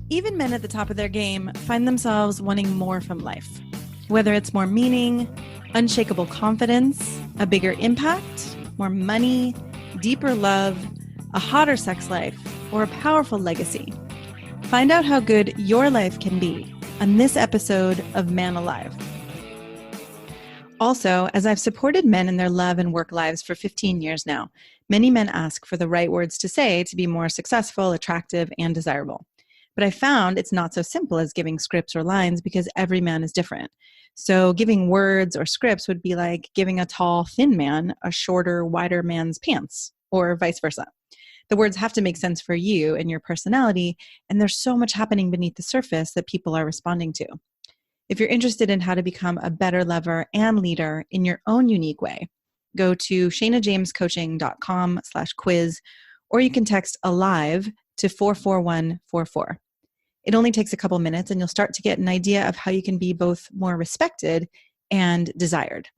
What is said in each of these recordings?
Even men at the top of their game find themselves wanting more from life. Whether it's more meaning, unshakable confidence, a bigger impact, more money, deeper love, a hotter sex life, or a powerful legacy. Find out how good your life can be on this episode of Man Alive. Also, as I've supported men in their love and work lives for 15 years now, many men ask for the right words to say to be more successful, attractive, and desirable. But I found it's not so simple as giving scripts or lines because every man is different. So giving words or scripts would be like giving a tall, thin man a shorter, wider man's pants, or vice versa. The words have to make sense for you and your personality, and there's so much happening beneath the surface that people are responding to. If you're interested in how to become a better lover and leader in your own unique way, go to shanajamescoaching.com/quiz, or you can text ALIVE to 44144. It only takes a couple minutes and you'll start to get an idea of how you can be both more respected and desired.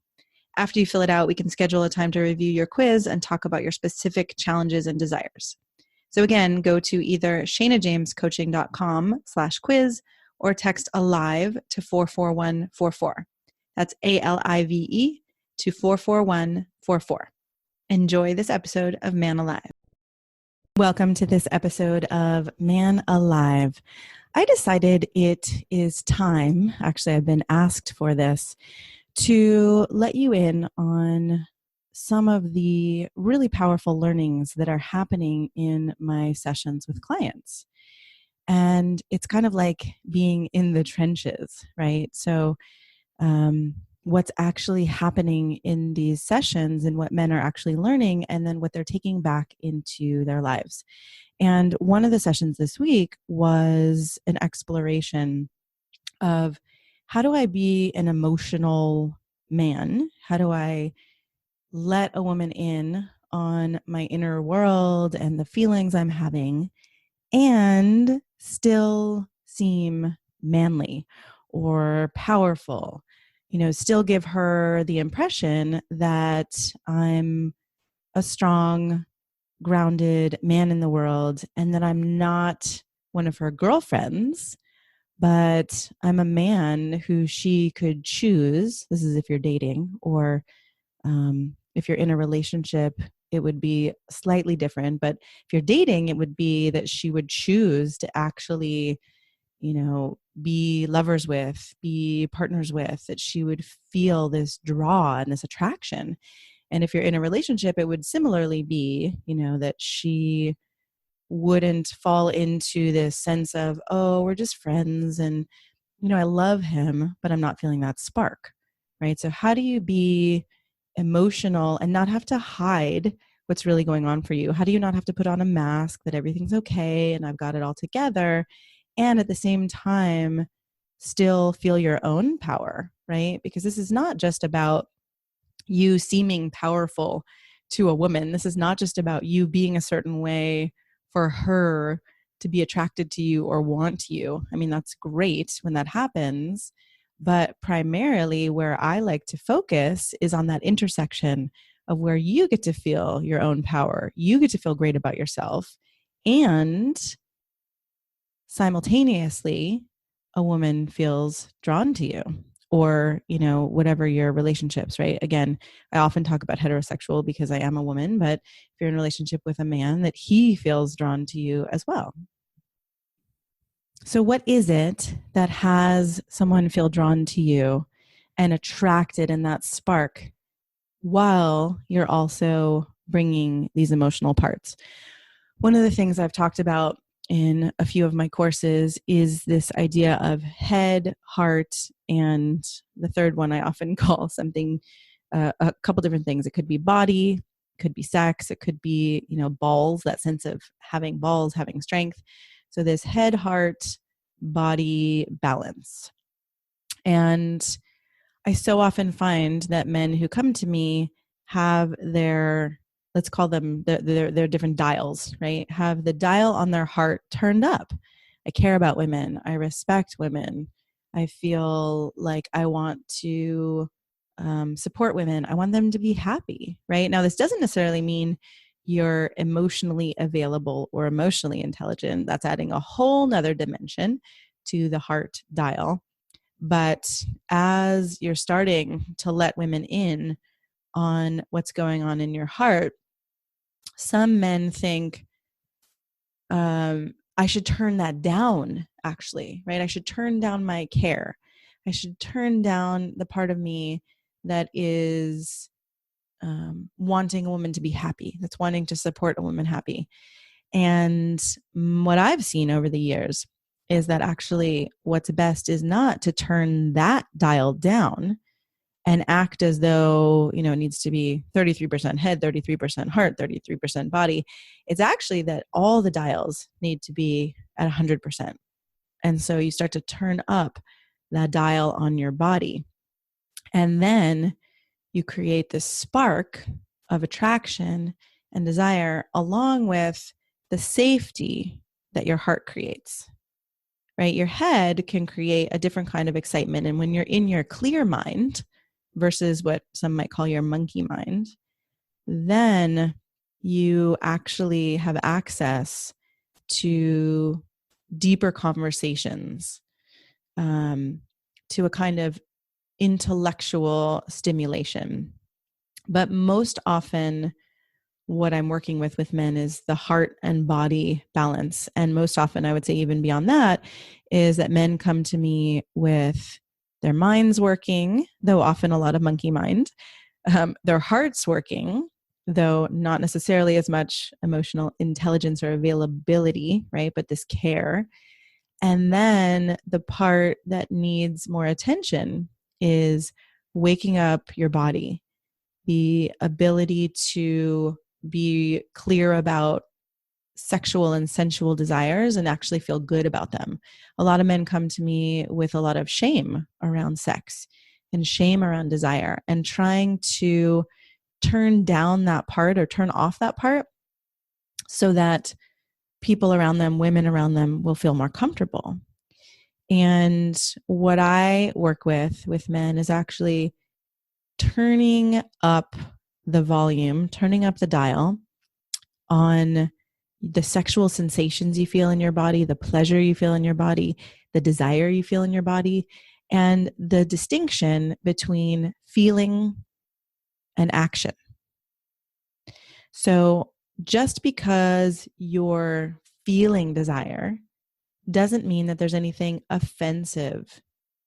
After you fill it out, we can schedule a time to review your quiz and talk about your specific challenges and desires. So again, go to either shanajamescoaching.com/quiz or text ALIVE to 44144. That's ALIVE to 44144. Enjoy this episode of Man Alive. Welcome to this episode of Man Alive. I decided it is time, actually I've been asked for this, to let you in on some of the really powerful learnings that are happening in my sessions with clients. And it's kind of like being in the trenches, right? So what's actually happening in these sessions and what men are actually learning, and then what they're taking back into their lives. And one of the sessions this week was an exploration of how do I be an emotional man? How do I let a woman in on my inner world and the feelings I'm having and still seem manly or powerful? Still give her the impression that I'm a strong, grounded man in the world and that I'm not one of her girlfriends, but I'm a man who she could choose. This is if you're dating, or if you're in a relationship, it would be slightly different. But if you're dating, it would be that she would choose to actually, be lovers with, be partners with, that she would feel this draw and this attraction. And if you're in a relationship, it would similarly be, that she wouldn't fall into this sense of, oh, we're just friends and, I love him, but I'm not feeling that spark, right? So how do you be emotional and not have to hide what's really going on for you? How do you not have to put on a mask that everything's okay and I've got it all together, and at the same time still feel your own power, right? Because this is not just about you seeming powerful to a woman. This is not just about you being a certain way for her to be attracted to you or want you. I mean, that's great when that happens. But primarily where I like to focus is on that intersection of where you get to feel your own power. You get to feel great about yourself. And simultaneously, a woman feels drawn to you, or, whatever your relationships, right? Again, I often talk about heterosexual because I am a woman, but if you're in a relationship with a man, that he feels drawn to you as well. So what is it that has someone feel drawn to you and attracted in that spark while you're also bringing these emotional parts? One of the things I've talked about in a few of my courses is this idea of head, heart, and the third one I often call something, a couple different things. It could be body, it could be sex, it could be, balls, that sense of having balls, having strength. So this head, heart, body balance. And I so often find that men who come to me have their, let's call them their different dials, right? Have the dial on their heart turned up. I care about women. I respect women. I feel like I want to support women. I want them to be happy, right? Now, this doesn't necessarily mean you're emotionally available or emotionally intelligent. That's adding a whole nother dimension to the heart dial. But as you're starting to let women in on what's going on in your heart, some men think, I should turn that down, actually, right? I should turn down my care. I should turn down the part of me that is wanting a woman to be happy, that's wanting to support a woman happy. And what I've seen over the years is that actually what's best is not to turn that dial down and act as though, it needs to be 33% head, 33% heart, 33% body. It's actually that all the dials need to be at 100%. And so you start to turn up that dial on your body. And then you create this spark of attraction and desire along with the safety that your heart creates, right? Your head can create a different kind of excitement. And when you're in your clear mind versus what some might call your monkey mind, then you actually have access to deeper conversations, to a kind of intellectual stimulation. But most often, what I'm working with men is the heart and body balance. And most often, I would say even beyond that, is that men come to me with their minds working, though often a lot of monkey mind, their hearts working, though not necessarily as much emotional intelligence or availability, right? But this care. And then the part that needs more attention is waking up your body, the ability to be clear about sexual and sensual desires and actually feel good about them. A lot of men come to me with a lot of shame around sex and shame around desire, and trying to turn down that part or turn off that part so that people around them, women around them, will feel more comfortable. And what I work with men is actually turning up the volume, turning up the dial on the sexual sensations you feel in your body, the pleasure you feel in your body, the desire you feel in your body, and the distinction between feeling and action. So just because you're feeling desire doesn't mean that there's anything offensive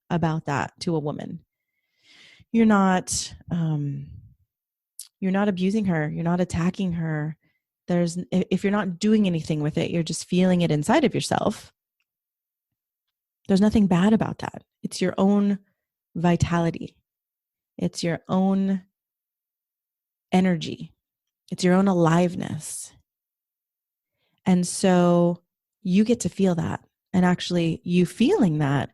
about that to a woman. You're not abusing her. You're not attacking her. If you're not doing anything with it, you're just feeling it inside of yourself. There's nothing bad about that. It's your own vitality. It's your own energy. It's your own aliveness. And so you get to feel that. And actually, you feeling that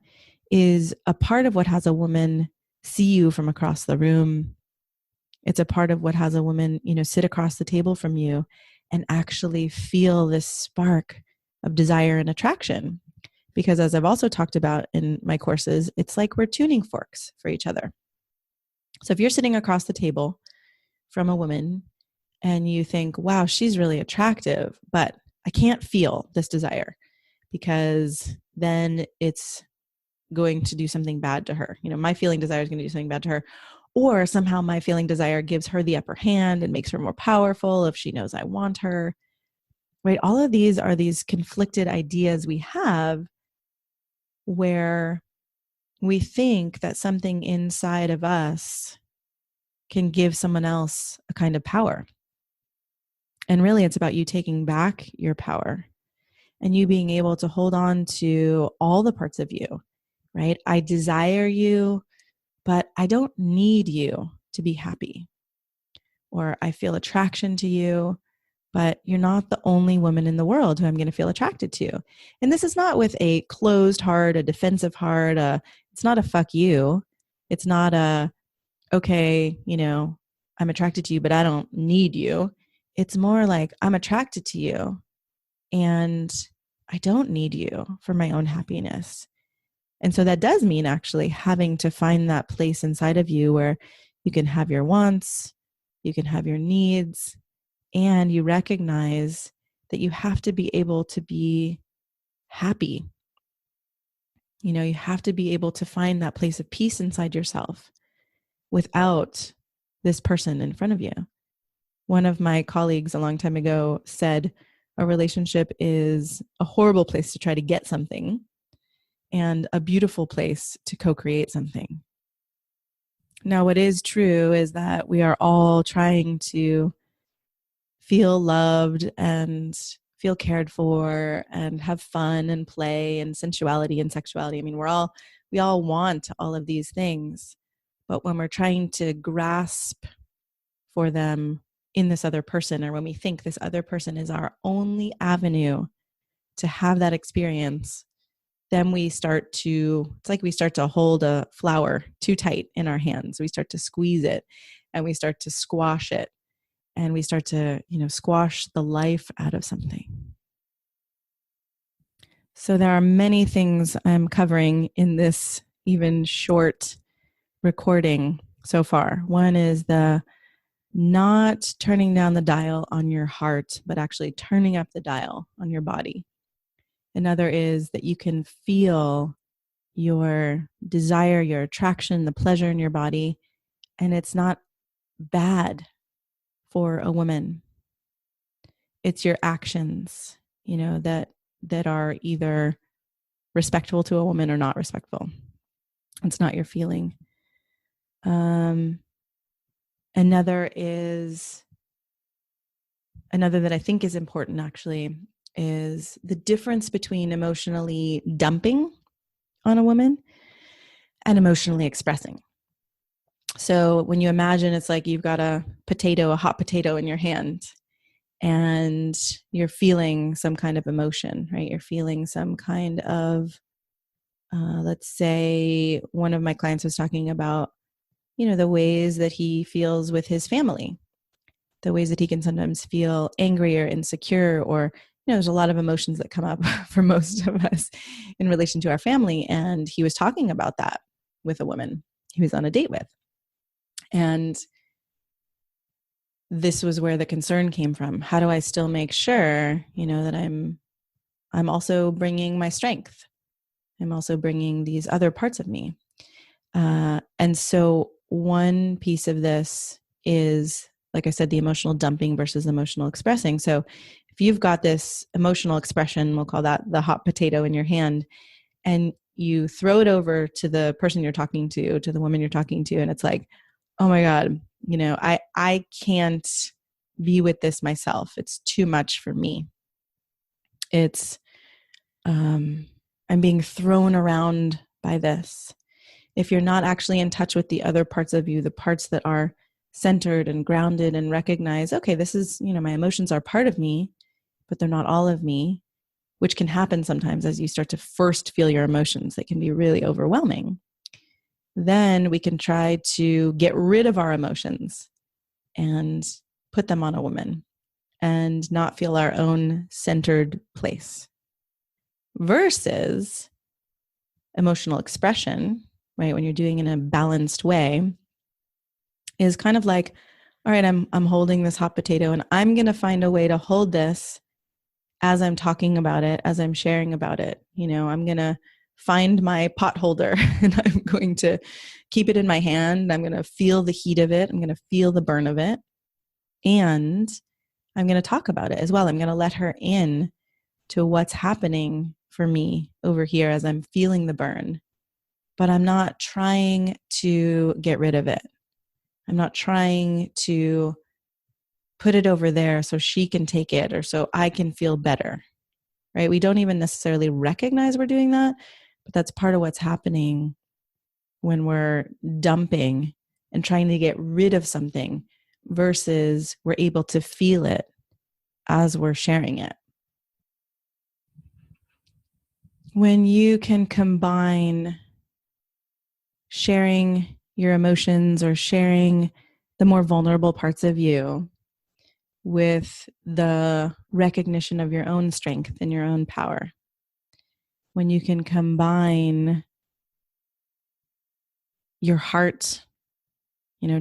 is a part of what has a woman see you from across the room. It's a part of what has a woman, sit across the table from you and actually feel this spark of desire and attraction. Because as I've also talked about in my courses, it's like we're tuning forks for each other. So if you're sitting across the table from a woman and you think, wow, she's really attractive, but I can't feel this desire, because then it's going to do something bad to her. My feeling desire is going to do something bad to her. Or somehow my feeling desire gives her the upper hand and makes her more powerful if she knows I want her, right? All of these are these conflicted ideas we have where we think that something inside of us can give someone else a kind of power. And really, it's about you taking back your power and you being able to hold on to all the parts of you, right? I desire you, but I don't need you to be happy. Or I feel attraction to you, but you're not the only woman in the world who I'm going to feel attracted to. And this is not with a closed heart, a defensive heart. It's not a fuck you. It's not a, okay, I'm attracted to you, but I don't need you. It's more like I'm attracted to you and I don't need you for my own happiness. And so that does mean actually having to find that place inside of you where you can have your wants, you can have your needs, And you recognize that you have to be able to be happy. You have to be able to find that place of peace inside yourself without this person in front of you. One of my colleagues a long time ago said, a relationship is a horrible place to try to get something and a beautiful place to co-create something. Now, what is true is that we are all trying to feel loved and feel cared for and have fun and play and sensuality and sexuality. I mean, we all want all of these things, but when we're trying to grasp for them in this other person, or when we think this other person is our only avenue to have that experience, then it's like we start to hold a flower too tight in our hands. We start to squeeze it and we start to squash it and we start to, squash the life out of something. So there are many things I'm covering in this even short recording so far. One is the not turning down the dial on your heart, but actually turning up the dial on your body. Another is that you can feel your desire, your attraction, the pleasure in your body, and it's not bad for a woman. It's your actions, that are either respectful to a woman or not respectful. It's not your feeling. Another that I think is important actually is the difference between emotionally dumping on a woman and emotionally expressing. So when you imagine, it's like you've got a hot potato in your hand, and you're feeling some kind of emotion, right? You're feeling some kind of, let's say one of my clients was talking about, the ways that he feels with his family, the ways that he can sometimes feel angry or insecure, or, there's a lot of emotions that come up for most of us in relation to our family. And he was talking about that with a woman he was on a date with. And this was where the concern came from. How do I still make sure, that I'm also bringing my strength? I'm also bringing these other parts of me. And so one piece of this is, like I said, the emotional dumping versus emotional expressing. So if you've got this emotional expression, we'll call that the hot potato in your hand, and you throw it over to the person you're talking to the woman you're talking to, and it's like, oh my God, I can't be with this myself. It's too much for me. It's, I'm being thrown around by this. If you're not actually in touch with the other parts of you, the parts that are centered and grounded and recognize, okay, this is, my emotions are part of me, but they're not all of me, which can happen sometimes as you start to first feel your emotions. They can be really overwhelming. Then we can try to get rid of our emotions and put them on a woman and not feel our own centered place. Versus emotional expression, right? When you're doing it in a balanced way, is kind of like, all right, I'm holding this hot potato and I'm going to find a way to hold this as I'm talking about it, as I'm sharing about it. I'm going to find my pot holder and I'm going to keep it in my hand. I'm going to feel the heat of it. I'm going to feel the burn of it. And I'm going to talk about it as well. I'm going to let her in to what's happening for me over here as I'm feeling the burn. But I'm not trying to get rid of it. I'm not trying to put it over there so she can take it or so I can feel better, right? We don't even necessarily recognize we're doing that, but that's part of what's happening when we're dumping and trying to get rid of something versus we're able to feel it as we're sharing it. When you can combine sharing your emotions or sharing the more vulnerable parts of you with the recognition of your own strength and your own power, when you can combine your heart,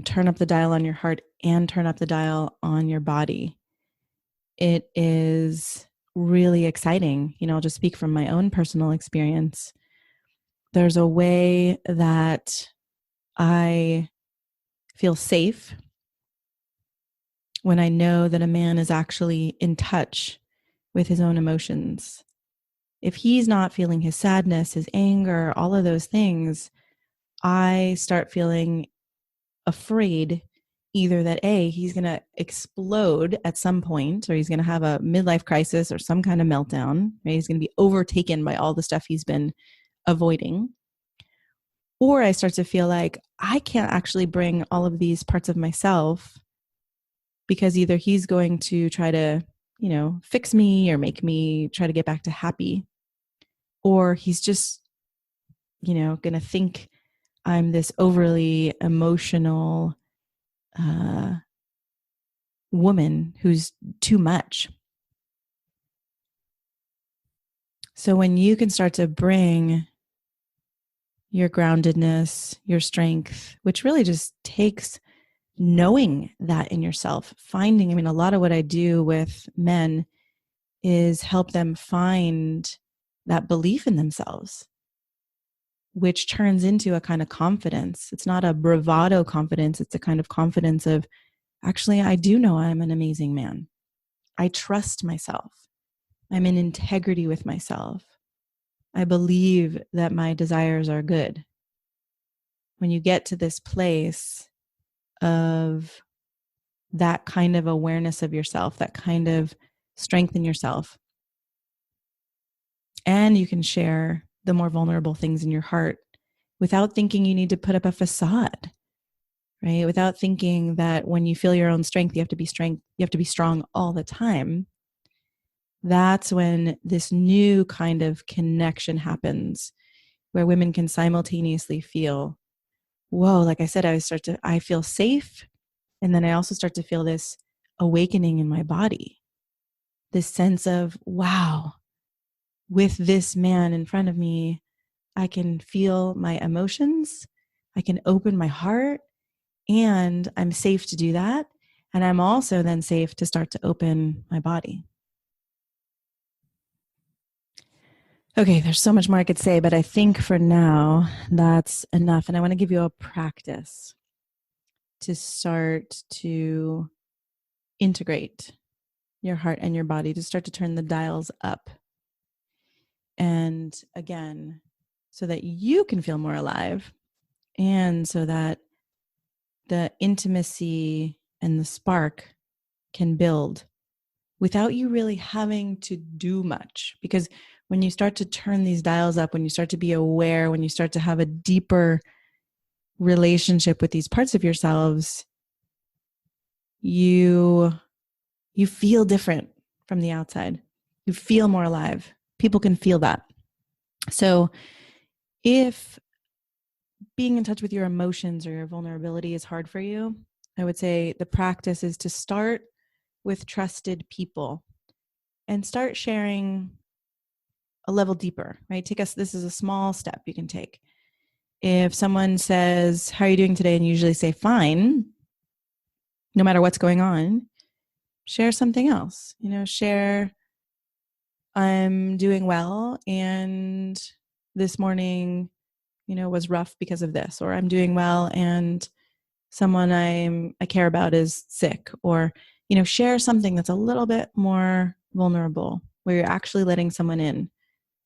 turn up the dial on your heart and turn up the dial on your body, it is really exciting. I'll just speak from my own personal experience. There's a way that I feel safe when I know that a man is actually in touch with his own emotions. If he's not feeling his sadness, his anger, all of those things, I start feeling afraid either that he's going to explode at some point, or he's going to have a midlife crisis or some kind of meltdown, right? He's going to be overtaken by all the stuff he's been avoiding. Or I start to feel like I can't actually bring all of these parts of myself because either he's going to try to, fix me or make me try to get back to happy, or he's just, going to think I'm this overly emotional woman who's too much. So when you can start to bring your groundedness, your strength, which really just takes knowing that in yourself, finding, a lot of what I do with men is help them find that belief in themselves, which turns into a kind of confidence. It's not a bravado confidence. It's a kind of confidence of, actually, I do know I'm an amazing man. I trust myself. I'm in integrity with myself. I believe that my desires are good. When you get to this place of that kind of awareness of yourself, that kind of strength in yourself, and you can share the more vulnerable things in your heart without thinking you need to put up a facade, right? Without thinking that when you feel your own strength, you have to be strong all the time. That's when this new kind of connection happens, where women can simultaneously feel, whoa, like I said, I feel safe. And then I also start to feel this awakening in my body, this sense of, wow, with this man in front of me, I can feel my emotions, I can open my heart, and I'm safe to do that. And I'm also then safe to start to open my body. Okay, there's so much more I could say, but I think for now, that's enough. And I want to give you a practice to start to integrate your heart and your body, to start to turn the dials up. And again, so that you can feel more alive, and so that the intimacy and the spark can build without you really having to do much. Because when you start to turn these dials up, when you start to be aware, when you start to have a deeper relationship with these parts of yourselves, you feel different from the outside. You feel more alive. People can feel that. So if being in touch with your emotions or your vulnerability is hard for you, I would say the practice is to start with trusted people and start sharing a level deeper, right? This is a small step you can take. If someone says, how are you doing today? And you usually say, fine, no matter what's going on, share something else. Share, I'm doing well, and this morning, was rough because of this, or I'm doing well and someone I care about is sick, or, share something that's a little bit more vulnerable, where you're actually letting someone in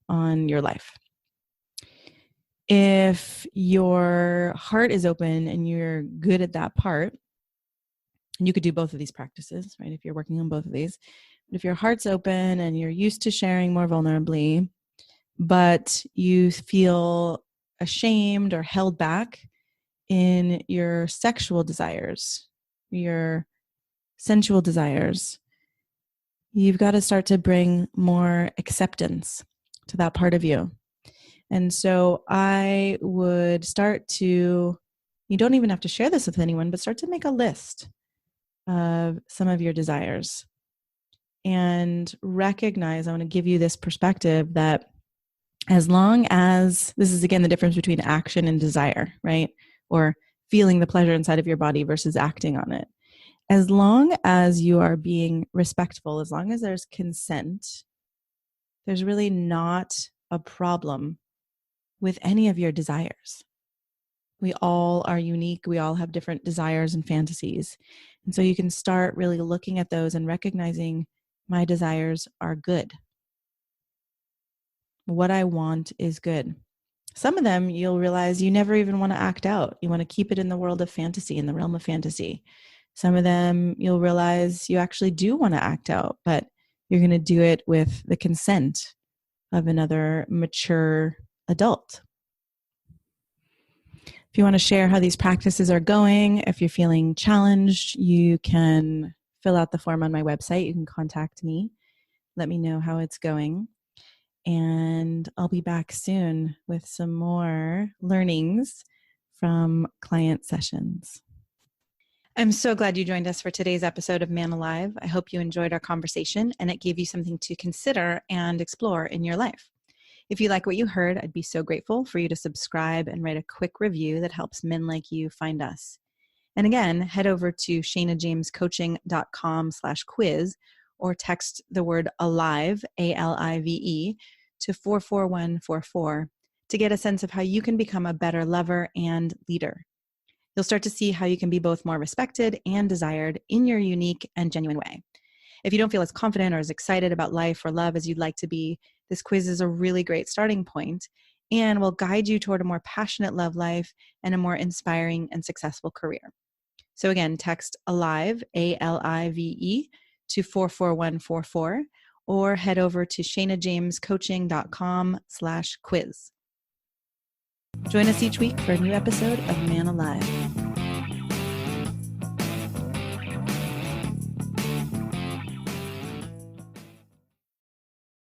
on your life. If your heart is open and you're good at that part, and you could do both of these practices, right? If you're working on both of these, but if your heart's open and you're used to sharing more vulnerably, but you feel ashamed or held back in your sexual desires, your sensual desires, you've got to start to bring more acceptance to that part of you. And so I would start to, you don't even have to share this with anyone, but start to make a list of some of your desires and recognize, I want to give you this perspective that as long as, this is again the difference between action and desire, right? Or feeling the pleasure inside of your body versus acting on it. as long as you are being respectful, as long as there's consent, there's really not a problem with any of your desires. We all are unique. We all have different desires and fantasies. And so you can start really looking at those and recognizing my desires are good. What I want is good. Some of them you'll realize you never even want to act out. You want to keep it in the world of fantasy, in the realm of fantasy. Some of them you'll realize you actually do want to act out, but you're going to do it with the consent of another mature adult. If you want to share how these practices are going, if you're feeling challenged, you can fill out the form on my website. You can contact me. Let me know how it's going. And I'll be back soon with some more learnings from client sessions. I'm so glad you joined us for today's episode of Man Alive. I hope you enjoyed our conversation and it gave you something to consider and explore in your life. If you like what you heard, I'd be so grateful for you to subscribe and write a quick review that helps men like you find us. And again, head over to shanajamescoaching.com/quiz or text the word ALIVE, ALIVE, to 44144 to get a sense of how you can become a better lover and leader. You'll start to see how you can be both more respected and desired in your unique and genuine way. If you don't feel as confident or as excited about life or love as you'd like to be, this quiz is a really great starting point and will guide you toward a more passionate love life and a more inspiring and successful career. So again, text ALIVE, ALIVE, to 44144 or head over to shanajamescoaching.com/quiz. Join us each week for a new episode of Man Alive.